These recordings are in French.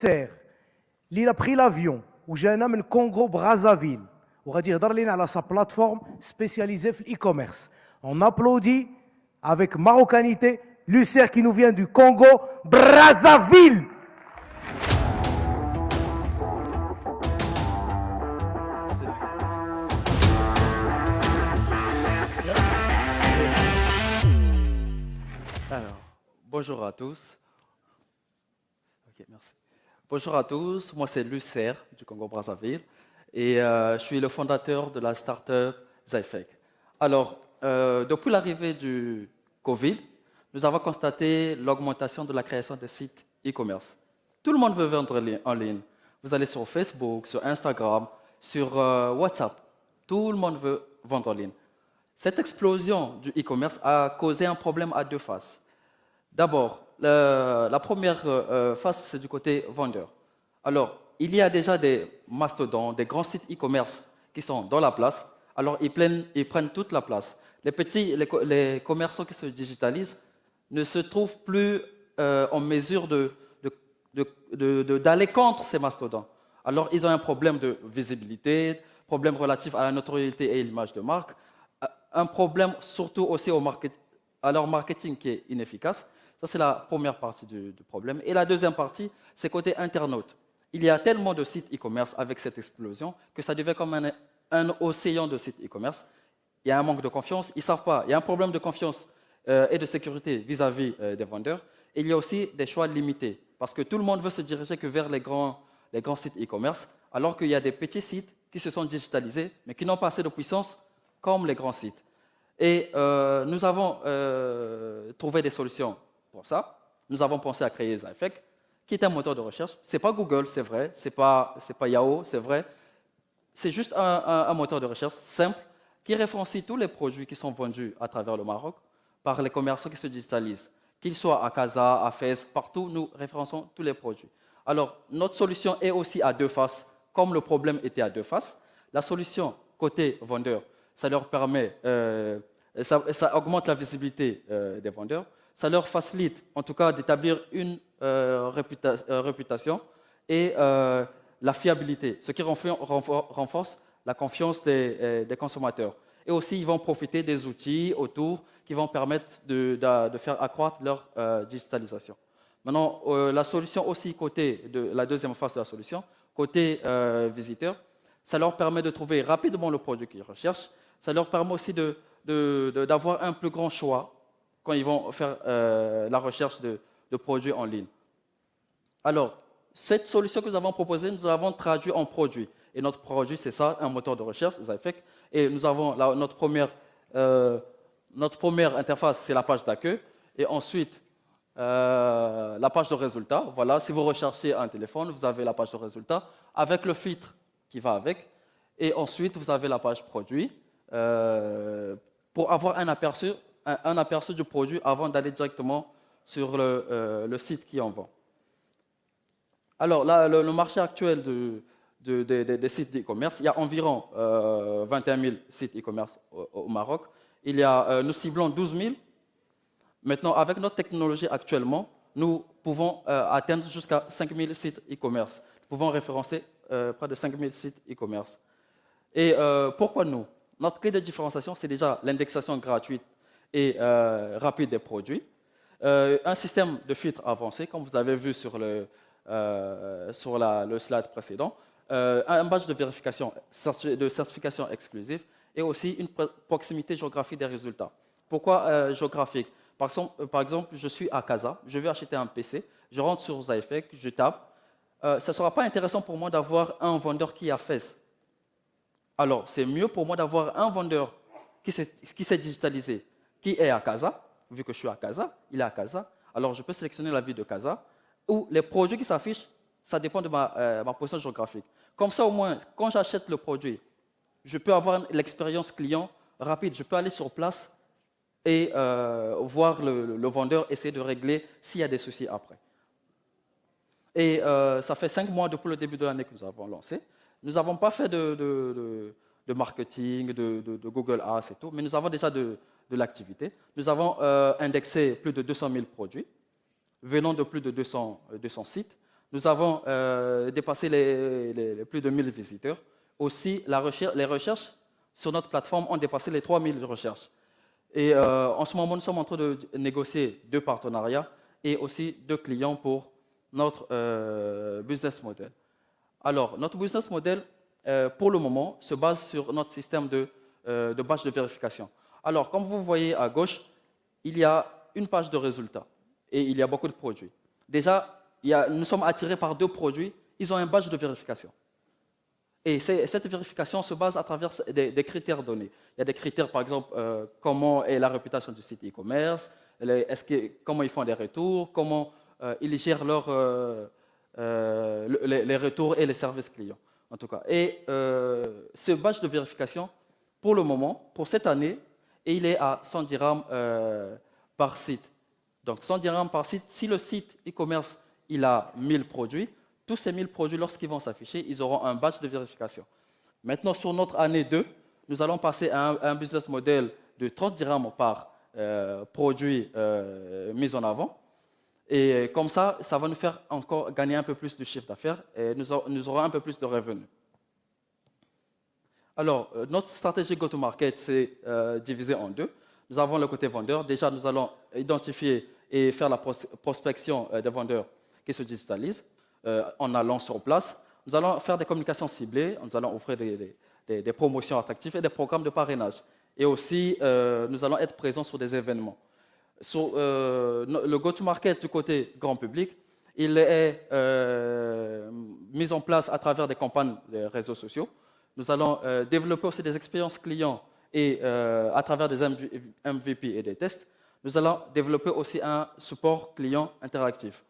Il a pris l'avion وجانا من Congo Brazzaville وغادي يهضر لنا على sa plateforme spécialisée في l'e-commerce. On applaudit avec marocanité Lucer qui nous vient du Congo Brazzaville. Alors, bonjour à tous. Ok, merci. Bonjour à tous, moi c'est Lucer du Congo Brazzaville et je suis le fondateur de la startup Zyfec. Alors, depuis l'arrivée du Covid, nous avons constaté l'augmentation de la création de sites e-commerce. Tout le monde veut vendre en ligne. Vous allez sur Facebook, sur Instagram, sur WhatsApp. Tout le monde veut vendre en ligne. Cette explosion du e-commerce a causé un problème à deux faces. D'abord, la première face, c'est du côté vendeur. Alors, il y a déjà des mastodontes, des grands sites e-commerce qui sont dans la place. Alors, ils prennent toute la place. Les commerçants qui se digitalisent ne se trouvent plus en mesure d'aller contre ces mastodontes. Alors, ils ont un problème de visibilité, problème relatif à la notoriété et l'image de marque, un problème surtout aussi à leur marketing qui est inefficace. Ça, c'est la première partie du problème. Et la deuxième partie, c'est côté internaute. Il y a tellement de sites e-commerce avec cette explosion que ça devient comme un océan de sites e-commerce. Il y a un manque de confiance, ils ne savent pas. Il y a un problème de confiance et de sécurité vis-à-vis des vendeurs. Et il y a aussi des choix limités parce que tout le monde veut se diriger que vers les grands sites e-commerce alors qu'il y a des petits sites qui se sont digitalisés mais qui n'ont pas assez de puissance comme les grands sites. Et nous avons trouvé des solutions pour ça. Nous avons pensé à créer Zyfec, qui est un moteur de recherche. Ce n'est pas Google, c'est vrai. Ce n'est pas Yahoo, c'est vrai. C'est juste un moteur de recherche simple qui référencie tous les produits qui sont vendus à travers le Maroc par les commerçants qui se digitalisent. Qu'ils soient à Casa, à Fès, partout, nous référençons tous les produits. Alors, notre solution est aussi à deux faces, comme le problème était à deux faces. La solution côté vendeur, ça leur permet, ça augmente la visibilité des vendeurs, ça leur facilite en tout cas d'établir une réputation et la fiabilité, ce qui renforce la confiance des consommateurs. Et aussi, ils vont profiter des outils autour qui vont permettre de faire accroître leur digitalisation. Maintenant, la solution aussi, la deuxième phase de la solution, côté visiteur, ça leur permet de trouver rapidement le produit qu'ils recherchent. Ça leur permet aussi d'avoir un plus grand choix quand ils vont faire la recherche de produits en ligne. Alors, cette solution que nous avons proposée, nous l'avons traduite en produit. Et notre produit, c'est ça, un moteur de recherche, Zyfec. Et nous avons notre première interface, c'est la page d'accueil. Et ensuite, la page de résultats. Voilà, si vous recherchez un téléphone, vous avez la page de résultats avec le filtre qui va avec. Et ensuite, vous avez la page produit pour avoir un aperçu du produit avant d'aller directement sur le site qui en vend. Alors, là, le marché actuel des sites d'e-commerce, il y a environ 21 000 sites e-commerce au Maroc. Nous ciblons 12 000. Maintenant, avec notre technologie actuellement, nous pouvons atteindre jusqu'à 5 000 sites e-commerce. Nous pouvons référencer près de 5 000 sites e-commerce. Et pourquoi nous? Notre clé de différenciation, c'est déjà l'indexation gratuite et rapide des produits. Un système de filtre avancé, comme vous avez vu sur le slide précédent. Un badge de vérification, de certification exclusive et aussi une proximité géographique des résultats. Pourquoi géographique? Par exemple, je suis à Casa, je veux acheter un PC, je rentre sur Zyfec, je tape. Ça ne sera pas intéressant pour moi d'avoir un vendeur qui est à Fès. Alors, c'est mieux pour moi d'avoir un vendeur qui s'est digitalisé, qui est à Casa, vu que je suis à Casa, il est à Casa. Alors, je peux sélectionner la ville de Casa, où les produits qui s'affichent, ça dépend de ma position géographique. Comme ça, au moins, quand j'achète le produit, je peux avoir l'expérience client rapide. Je peux aller sur place et voir le vendeur, essayer de régler s'il y a des soucis après. Et ça fait 5 mois depuis le début de l'année que nous avons lancé. Nous n'avons pas fait de marketing, de Google Ads et tout, mais nous avons déjà de l'activité. Nous avons indexé plus de 200 000 produits venant de plus de 200 sites. Nous avons dépassé les plus de 1000 visiteurs. Aussi, les recherches sur notre plateforme ont dépassé les 3000 recherches. Et en ce moment, nous sommes en train de négocier 2 partenariats et aussi 2 clients pour notre business model. Alors, notre business model, pour le moment, se base sur notre système de badge de vérification. Alors, comme vous voyez à gauche, il y a une page de résultats et il y a beaucoup de produits. Déjà, nous sommes attirés par 2 produits, ils ont un badge de vérification. Et cette vérification se base à travers des critères donnés. Il y a des critères, par exemple, comment est la réputation du site e-commerce, comment ils font des retours, comment ils gèrent les retours et les services clients, en tout cas. Et ce badge de vérification, pour le moment, pour cette année, il est à 100 dirhams par site. Donc 100 dirhams par site, si le site e-commerce il a 1000 produits, tous ces 1000 produits, lorsqu'ils vont s'afficher, ils auront un badge de vérification. Maintenant, sur notre année 2, nous allons passer à un business model de 30 dirhams par produit mis en avant. Et comme ça va nous faire encore gagner un peu plus de chiffre d'affaires et nous aurons un peu plus de revenus. Alors, notre stratégie go-to-market, c'est divisé en 2. Nous avons le côté vendeur. Déjà, nous allons identifier et faire la prospection des vendeurs qui se digitalisent en allant sur place. Nous allons faire des communications ciblées. Nous allons offrir des promotions attractives et des programmes de parrainage. Et aussi, nous allons être présents sur des événements. Sur le go-to-market du côté grand public, il est mis en place à travers des campagnes de réseaux sociaux. Nous allons développer aussi des expériences clients et à travers des MVP et des tests. Nous allons développer aussi un support client interactif.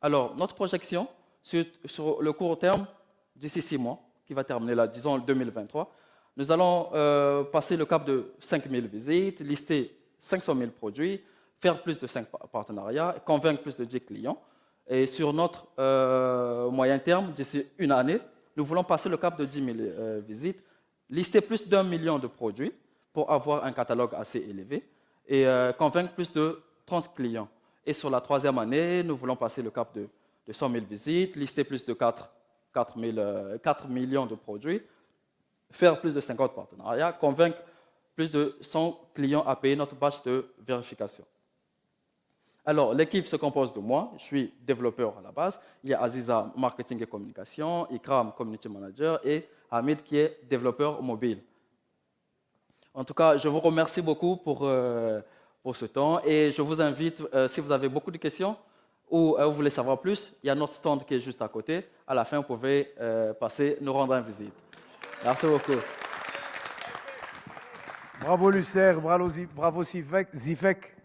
Alors, notre projection sur le court terme, d'ici 6 mois, qui va terminer là, disons 2023, nous allons passer le cap de 5000 visites, lister 500 000 produits, faire plus de 5 partenariats, convaincre plus de 10 clients. Et sur notre moyen terme, d'ici une année, nous voulons passer le cap de 10 000 visites, lister plus d'1 million de produits pour avoir un catalogue assez élevé et convaincre plus de 30 clients. Et sur la 3e année, nous voulons passer le cap de 100 000 visites, lister plus de 4 millions de produits, faire plus de 50 partenariats, convaincre plus de 100 clients à payer notre badge de vérification. Alors, l'équipe se compose de moi, je suis développeur à la base, il y a Aziza, marketing et communication, Ikram, community manager, et Hamid qui est développeur mobile. En tout cas, je vous remercie beaucoup pour ce temps et je vous invite, si vous avez beaucoup de questions ou vous voulez savoir plus, il y a notre stand qui est juste à côté. À la fin, vous pouvez passer, nous rendre une visite. Merci beaucoup. Bravo Lucer, bravo Zifek.